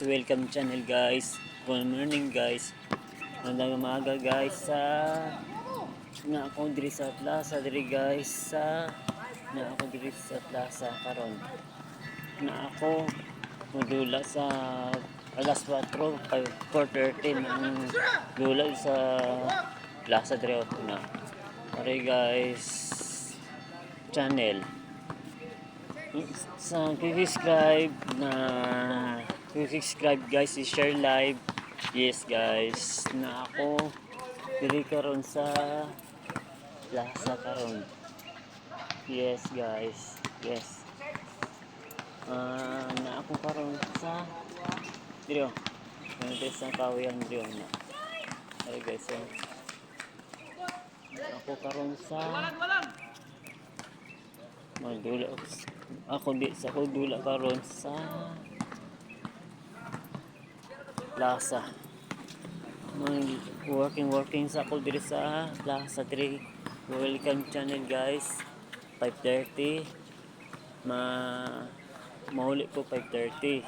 Welcome channel guys. Good morning guys. Magandang umaga guys sa na ako diri sa plaza diri guys sa na ako diri sa plaza karon. Na ako modula sa alas 4 4:30 ng dula sa plaza diri na. Pare guys channel sa subscribe na subscribe guys, i-share live. Yes guys, na ako diri karon sa plaza karon. Yes guys, yes. Na ako karon sa diri diri sa kawayan diri na. Ay guys, ako karon sa magdula ako di sa ko dula karon sa plaza. Working sa ako diri sa plaza diri. Welcome channel guys. 5:30 mahuli ko 5:30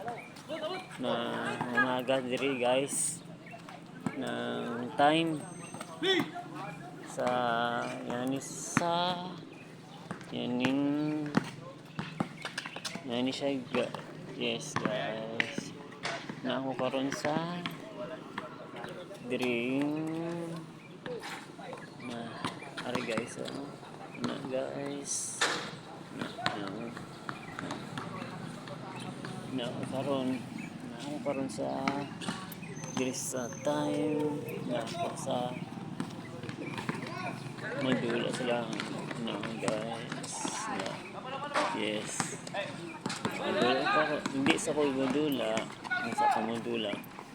na umaga diri guys ng time sa yani siya yes guys na ako karon sa diri na ari guys na guys na ako karon sa diri sa time na ako sa modula sila na guys na yes modula pa hindi sa ko modula sa modula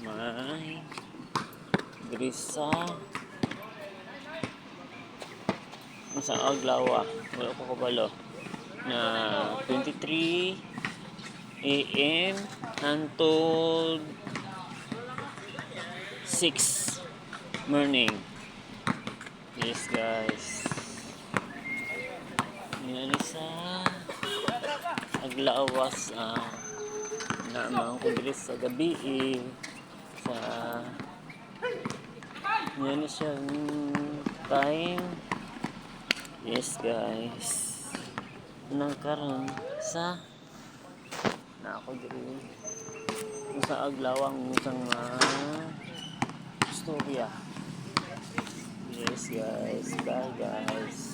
may diri sa Aglawa wala ko kabalo na 23 AM until 6 morning. Yes guys, yan sa Aglawas na mga kundris sa gabi sa yan siya time. Yes guys, nagkaroon sa na ako diri sa Aglawang isang istorya. Yes guys, bye guys.